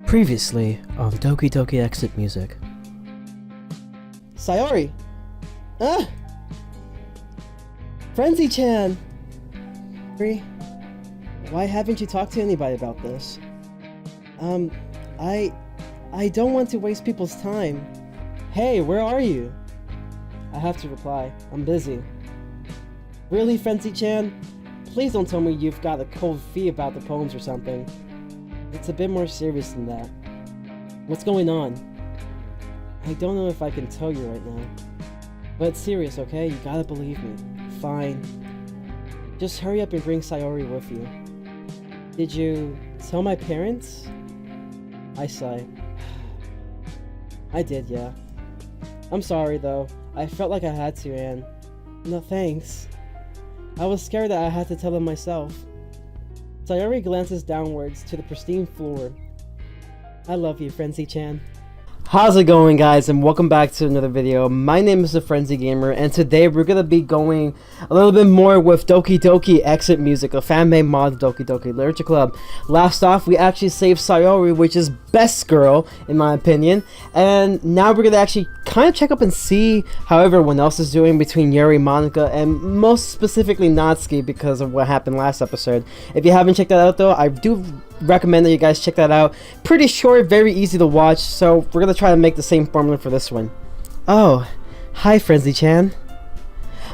Previously on Doki Doki Exit Music. Sayori! Ah! Frenzy-chan! Why haven't you talked to anybody about this? I don't want to waste people's time. Hey, where are you? I have to reply. I'm busy. Really, Frenzy-chan? Please don't tell me you've got a cold feet about the poems or something. It's a bit more serious than that. What's going on? I don't know if I can tell you right now. But it's serious, okay? You gotta believe me. Fine. Just hurry up and bring Sayori with you. Did you tell my parents? I sigh. I did, yeah. I'm sorry, though. I felt like I had to, and... No thanks. I was scared that I had to tell them myself. Sayori glances downwards to the pristine floor. I love you, Frenzy-chan. How's it going, guys, and welcome back to another video. My name is the Frenzy Gamer, and today we're gonna be going a little bit more with Doki Doki Exit Music, a fan-made mod of Doki Doki Literature Club. Last off, we actually saved Sayori, which is best girl, in my opinion, and now we're gonna actually kind of check up and see how everyone else is doing between Yuri, Monika, and most specifically Natsuki because of what happened last episode. If you haven't checked that out, though, I do recommend that you guys check that out. Pretty short, very easy to watch, so we're gonna try to make the same formula for this one. Oh, hi Frenzy-chan.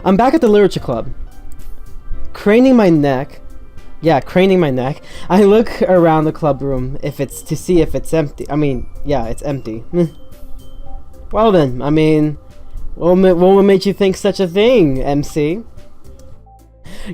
I'm back at the Literature Club. Craning my neck, I look around the club room to see if it's empty. I mean, yeah, it's empty. Well then, I mean, what made you think such a thing, MC?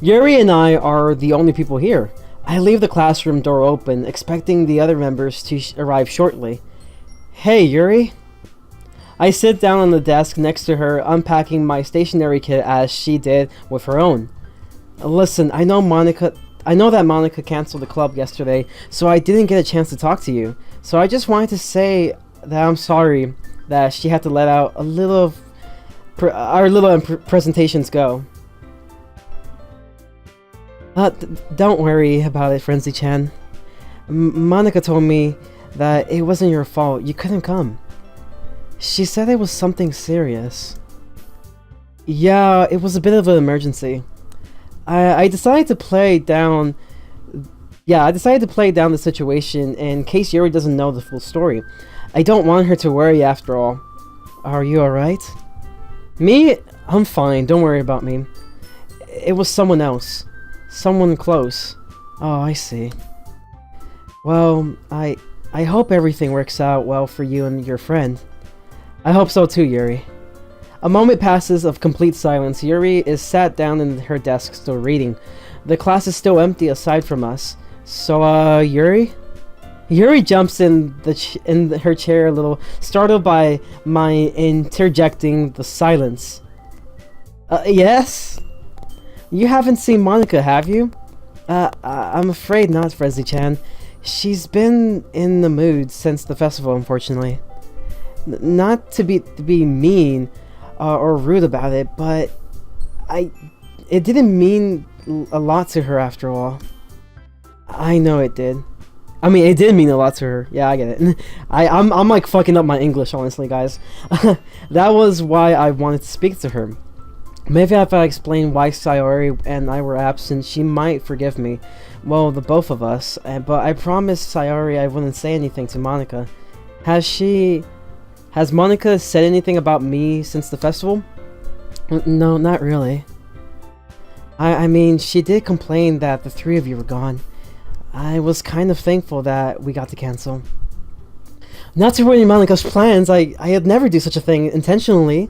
Yuri and I are the only people here. I leave the classroom door open, expecting the other members to arrive shortly. Hey, Yuri. I sit down on the desk next to her, unpacking my stationery kit as she did with her own. Listen, I know that Monika canceled the club yesterday, so I didn't get a chance to talk to you. So I just wanted to say that I'm sorry that she had to let out a little of our little presentations go. Don't worry about it, Frenzy-chan. Monika told me that it wasn't your fault. You couldn't come. She said it was something serious. Yeah, it was a bit of an emergency. I decided to play down... Yeah, I decided to play down the situation in case Yuri doesn't know the full story. I don't want her to worry after all. Are you alright? Me? I'm fine. Don't worry about me. It was someone else. Someone close. Oh, I see. Well, I hope everything works out well for you and your friend. I hope so too, Yuri. A moment passes of complete silence. Yuri is sat down in her desk, still reading. The class is still empty aside from us. So, Yuri? Yuri jumps in her chair a little, startled by my interjecting the silence. Yes? You haven't seen Monika, have you? I'm afraid not, Frenzy-chan. She's been in the mood since the festival, unfortunately. Not to be mean or rude about it, but it didn't mean a lot to her after all. I know it did. I mean, it did mean a lot to her. Yeah, I get it. I'm like fucking up my English, honestly, guys. That was why I wanted to speak to her. Maybe if I explain why Sayori and I were absent, she might forgive me. Well, the both of us. But I promised Sayori I wouldn't say anything to Monika. Has Monika said anything about me since the festival? No, not really. I mean, she did complain that the three of you were gone. I was kind of thankful that we got to cancel. Not to ruin Monika's plans, I'd never do such a thing intentionally.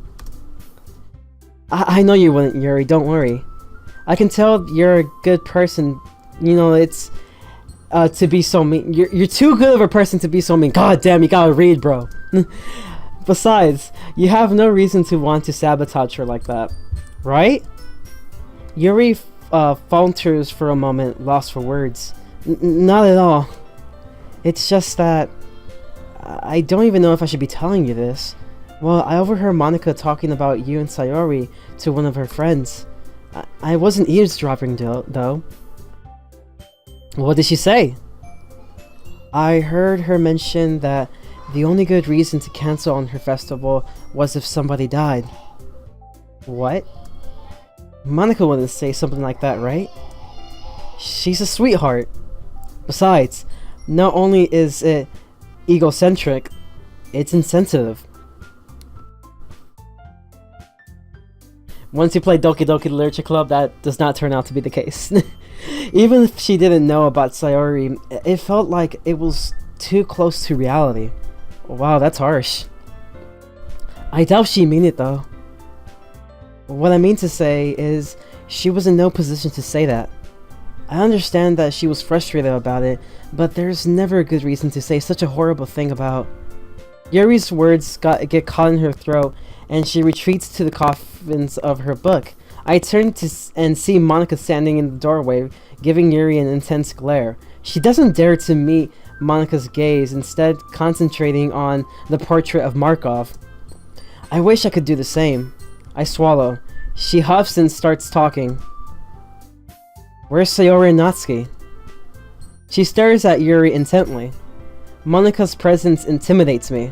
I know you wouldn't, Yuri, don't worry. I can tell you're a good person. You know, it's to be so mean. You're too good of a person to be so mean. God damn, you gotta read, bro. Besides, you have no reason to want to sabotage her like that, right? Yuri falters for a moment, lost for words. Not at all. It's just that I don't even know if I should be telling you this. Well, I overheard Monika talking about you and Sayori to one of her friends. I wasn't eavesdropping, though. What did she say? I heard her mention that the only good reason to cancel on her festival was if somebody died. What? Monica wouldn't say something like that, right? She's a sweetheart. Besides, not only is it egocentric, it's insensitive. Once you play Doki Doki Literature Club, that does not turn out to be the case. Even if she didn't know about Sayori, it felt like it was too close to reality. Wow, that's harsh. I doubt she meant it though. What I mean to say is, she was in no position to say that. I understand that she was frustrated about it, but there's never a good reason to say such a horrible thing about... Yuri's words get caught in her throat, and she retreats to the coffins of her book. I turn and see Monica standing in the doorway, giving Yuri an intense glare. She doesn't dare to meet Monica's gaze, instead concentrating on the portrait of Markov. I wish I could do the same. I swallow. She huffs and starts talking. Where's Sayori and Natsuki? She stares at Yuri intently. Monica's presence intimidates me.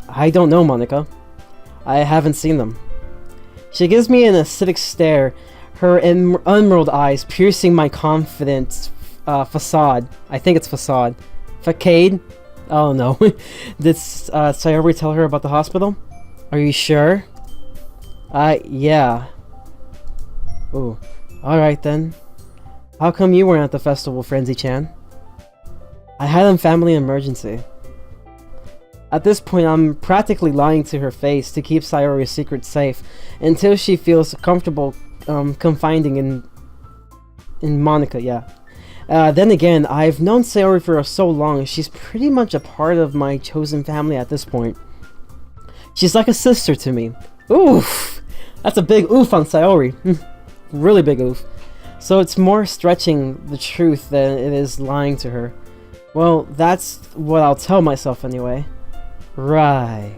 I don't know, Monica. I haven't seen them. She gives me an acidic stare, her emerald eyes piercing my confident facade. I think it's facade. Facade? Oh no. Did Sayori tell her about the hospital? Are you sure? Yeah. Ooh. Alright then. How come you weren't at the festival, Frenzy-chan? I had a family emergency. At this point, I'm practically lying to her face to keep Sayori's secret safe until she feels comfortable confiding in Monica, yeah. Then again, I've known Sayori for so long, she's pretty much a part of my chosen family at this point. She's like a sister to me. Oof! That's a big oof on Sayori. Really big oof. So it's more stretching the truth than it is lying to her. Well, that's what I'll tell myself anyway. Right.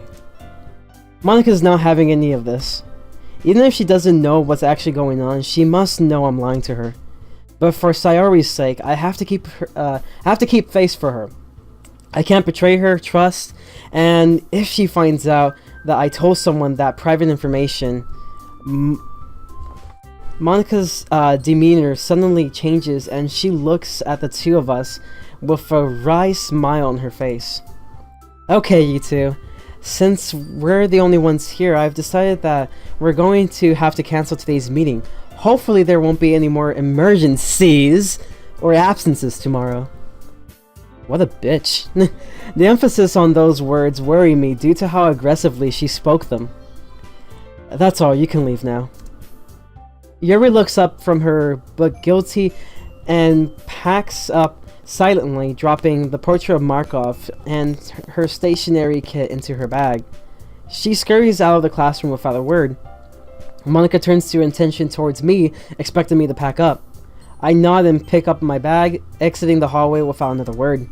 Monica's not having any of this. Even if she doesn't know what's actually going on, she must know I'm lying to her. But for Sayori's sake, I have to keep face for her. I can't betray her trust, and if she finds out that I told someone that private information, Monica's demeanor suddenly changes, and she looks at the two of us with a wry smile on her face. Okay, you two. Since we're the only ones here, I've decided that we're going to have to cancel today's meeting. Hopefully there won't be any more emergencies or absences tomorrow. What a bitch. The emphasis on those words worry me due to how aggressively she spoke them. That's all, you can leave now. Yuri looks up from her book guilty and packs up silently, dropping the portrait of Markov and her stationery kit into her bag. She scurries out of the classroom without a word. Monica turns her attention towards me, expecting me to pack up. I nod and pick up my bag, exiting the hallway without another word.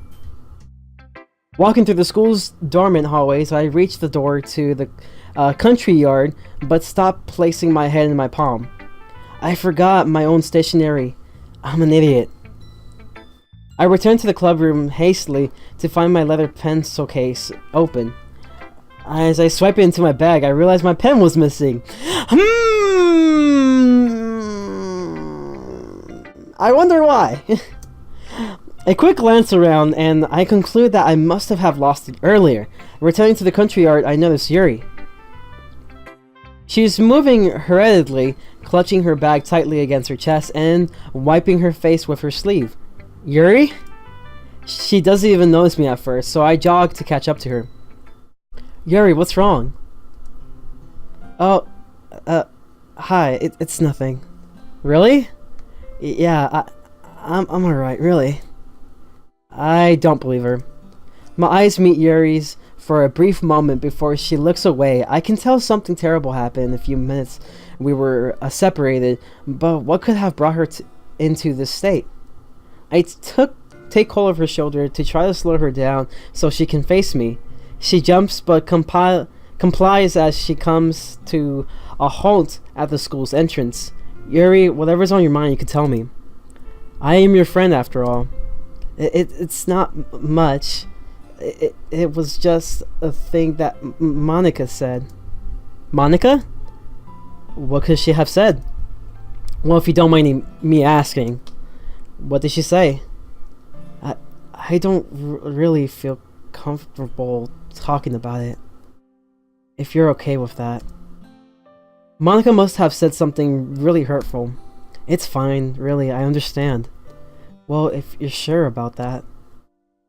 Walking through the school's dormant hallways, I reach the door to the country yard, but stop placing my head in my palm. I forgot my own stationery. I'm an idiot. I return to the club room hastily to find my leather pencil case open. As I swipe it into my bag, I realize my pen was missing. I wonder why. A quick glance around, and I conclude that I must have lost it earlier. Returning to the country yard, I notice Yuri. She's moving hurriedly, clutching her bag tightly against her chest and wiping her face with her sleeve. Yuri? She doesn't even notice me at first, so I jog to catch up to her. Yuri, what's wrong? Oh, hi, it's nothing. Really? Yeah, I'm alright, really. I don't believe her. My eyes meet Yuri's for a brief moment before she looks away. I can tell something terrible happened in a few minutes we were separated, but what could have brought her into this state? I take hold of her shoulder to try to slow her down so she can face me. She jumps but complies as she comes to a halt at the school's entrance. Yuri, whatever's on your mind, you can tell me. I am your friend after all. It's not much. It was just a thing that Monica said. Monica? What could she have said? Well, if you don't mind me asking, what did she say? I don't really feel comfortable talking about it. If you're okay with that. Monica must have said something really hurtful. It's fine, really, I understand. Well, if you're sure about that.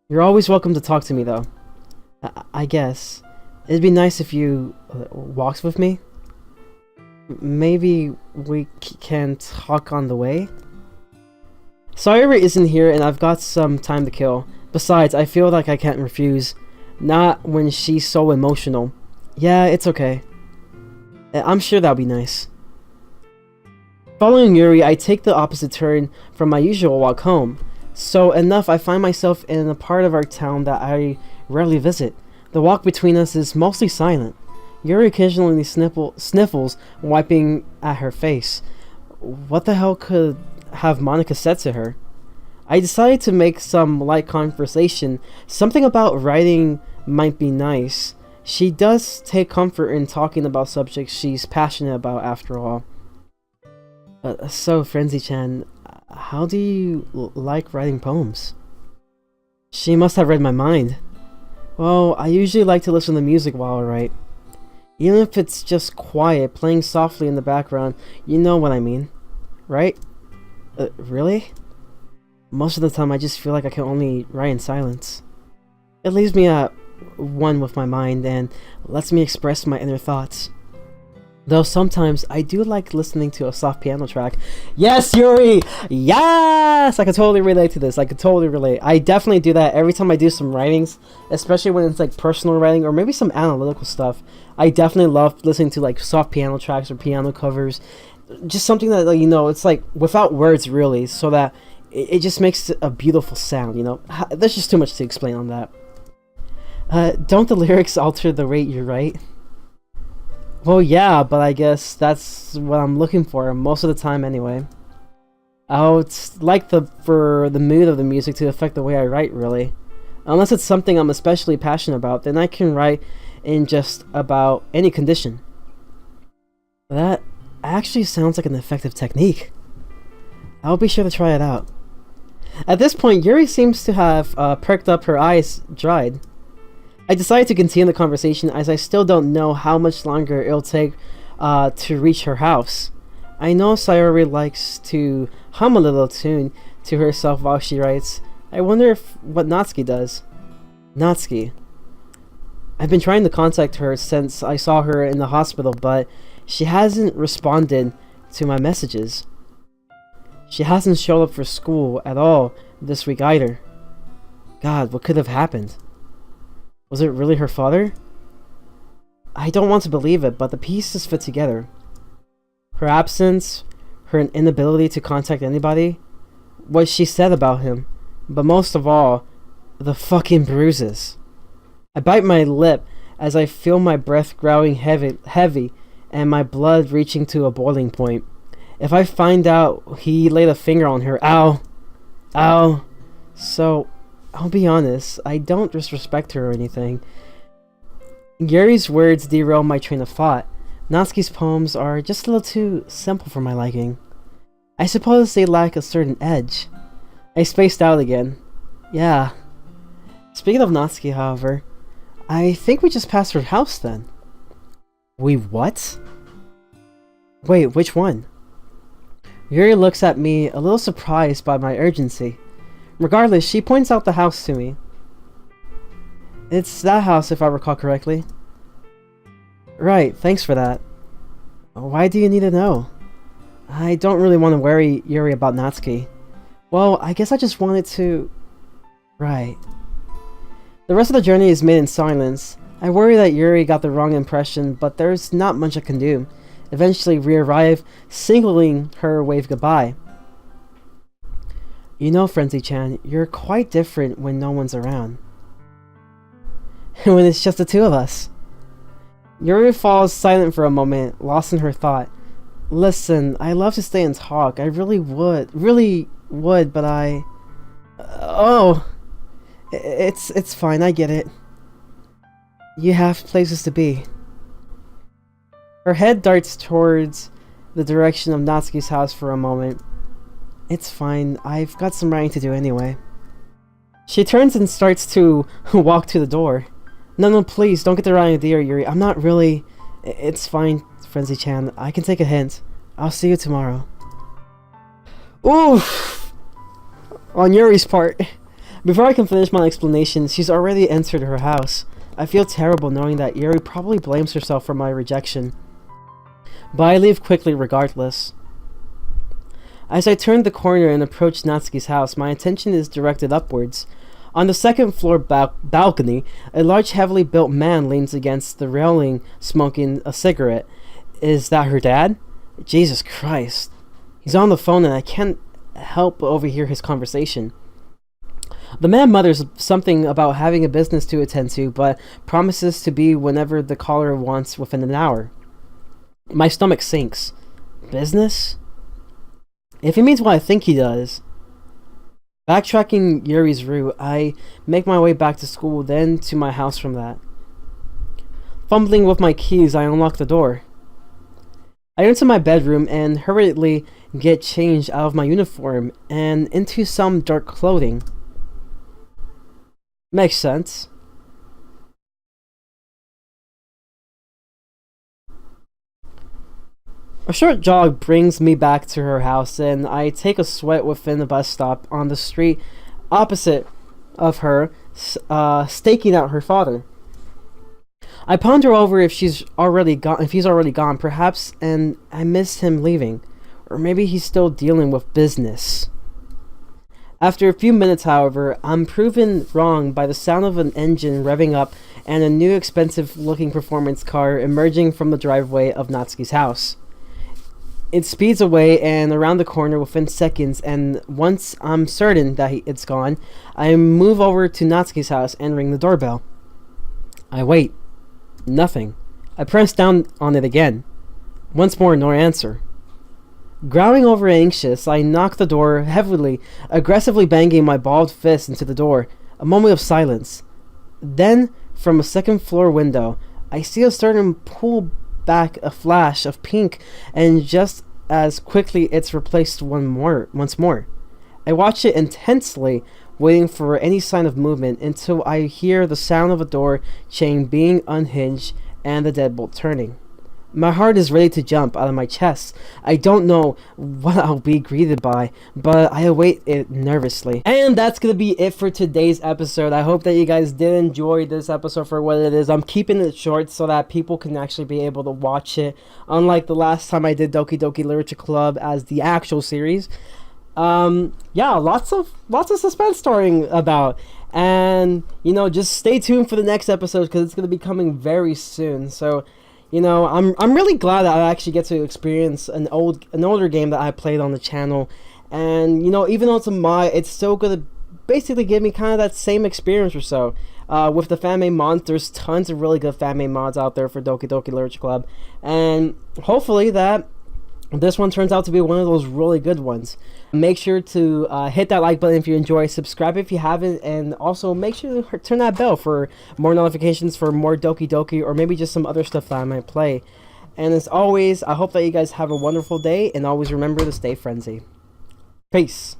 You're always welcome to talk to me, though. I guess. It'd be nice if you walked with me. Maybe we can talk on the way? Sayori isn't here and I've got some time to kill. Besides, I feel like I can't refuse. Not when she's so emotional. Yeah, it's okay. I'm sure that'll be nice. Following Yuri, I take the opposite turn from my usual walk home. So enough, I find myself in a part of our town that I rarely visit. The walk between us is mostly silent. Yuri occasionally sniffles, wiping at her face. What the hell could have Monica said to her? I decided to make some light conversation. Something about writing might be nice. She does take comfort in talking about subjects she's passionate about after all. So, Frenzy-chan, how do you like writing poems? She must have read my mind. Well, I usually like to listen to music while I write. Even if it's just quiet, playing softly in the background, you know what I mean, right? Really? Most of the time I just feel like I can only write in silence. It leaves me at one with my mind and lets me express my inner thoughts. Though sometimes I do like listening to a soft piano track. Yes, Yuri! Yes! I can totally relate to this. I can totally relate. I definitely do that every time I do some writings, especially when it's like personal writing or maybe some analytical stuff. I definitely love listening to like soft piano tracks or piano covers. Just something that, like, you know, it's like without words really, so that it just makes a beautiful sound, you know? There's just too much to explain on that. Don't the lyrics alter the rate you write? Well, yeah, but I guess that's what I'm looking for most of the time anyway. I would like for the mood of the music to affect the way I write, really. Unless it's something I'm especially passionate about, then I can write in just about any condition. That actually sounds like an effective technique. I'll be sure to try it out. At this point, Yuri seems to have perked up, her eyes dried. I decided to continue the conversation as I still don't know how much longer it'll take to reach her house. I know Sayori likes to hum a little tune to herself while she writes. I wonder what Natsuki does. Natsuki. I've been trying to contact her since I saw her in the hospital, but she hasn't responded to my messages. She hasn't showed up for school at all this week either. God, what could have happened? Was it really her father? I don't want to believe it, but the pieces fit together. Her absence, her inability to contact anybody, what she said about him, but most of all, the fucking bruises. I bite my lip as I feel my breath growing heavy and my blood reaching to a boiling point. If I find out he laid a finger on her, ow! Ow! So, I'll be honest, I don't disrespect her or anything. Yuri's words derail my train of thought. Natsuki's poems are just a little too simple for my liking. I suppose they lack a certain edge. I spaced out again. Yeah. Speaking of Natsuki, however, I think we just passed her house then. We what? Wait, which one? Yuri looks at me, a little surprised by my urgency. Regardless, she points out the house to me. It's that house, if I recall correctly. Right, thanks for that. Why do you need to know? I don't really want to worry Yuri about Natsuki. Well, I guess I just wanted to... Right. The rest of the journey is made in silence. I worry that Yuri got the wrong impression, but there's not much I can do. Eventually, we arrive, signaling her wave goodbye. You know, Frenzy-chan, you're quite different when no one's around. When it's just the two of us. Yuri falls silent for a moment, lost in her thought. Listen, I love to stay and talk. I really would, but I... Oh, it's fine, I get it. You have places to be. Her head darts towards the direction of Natsuki's house for a moment. It's fine, I've got some writing to do anyway. She turns and starts to walk to the door. No, please, don't get the wrong idea, Yuri. I'm not really... It's fine, Frenzy-chan. I can take a hint. I'll see you tomorrow. Oof! On Yuri's part. Before I can finish my explanation, she's already entered her house. I feel terrible knowing that Yuri probably blames herself for my rejection. But I leave quickly regardless. As I turn the corner and approach Natsuki's house, my attention is directed upwards. On the second floor balcony, a large heavily built man leans against the railing smoking a cigarette. Is that her dad? Jesus Christ. He's on the phone and I can't help but overhear his conversation. The man mutters something about having a business to attend to, but promises to be whenever the caller wants within an hour. My stomach sinks. Business? If he means what I think he does. Backtracking Yuri's route, I make my way back to school, then to my house from that. Fumbling with my keys, I unlock the door. I enter my bedroom and hurriedly get changed out of my uniform and into some dark clothing. Makes sense. A short jog brings me back to her house, and I take a sweat within the bus stop on the street opposite of her, staking out her father. I ponder over if he's already gone, perhaps, and I miss him leaving, or maybe he's still dealing with business. After a few minutes, however, I'm proven wrong by the sound of an engine revving up and a new expensive-looking performance car emerging from the driveway of Natsuki's house. It speeds away and around the corner within seconds, and once I'm certain that it's gone, I move over to Natsuki's house and ring the doorbell. I wait. Nothing. I press down on it again. Once more, no answer. Growling over anxious, I knock the door heavily, aggressively banging my balled fist into the door. A moment of silence. Then, from a second-floor window, I see a certain pull back a flash of pink, and just as quickly it's replaced once more. I watch it intensely, waiting for any sign of movement until I hear the sound of a door chain being unhinged and the deadbolt turning. My heart is ready to jump out of my chest. I don't know what I'll be greeted by, but I await it nervously. And that's gonna be it for today's episode. I hope that you guys did enjoy this episode for what it is. I'm keeping it short so that people can actually be able to watch it, unlike the last time I did Doki Doki Literature Club as the actual series. Yeah, lots of suspense storying about. And, just stay tuned for the next episode because it's gonna be coming very soon. So, I'm really glad that I actually get to experience an older game that I played on the channel, and even though it's a mod, it's still gonna basically give me kind of that same experience or so. With the fan-made mods, there's tons of really good fan-made mods out there for Doki Doki Literature Club, and hopefully that this one turns out to be one of those really good ones. Make sure to hit that like button if you enjoy, subscribe if you haven't, and also make sure to turn that bell for more notifications for more Doki Doki, or maybe just some other stuff that I might play. And as always, I hope that you guys have a wonderful day, and always remember to stay frenzy. Peace.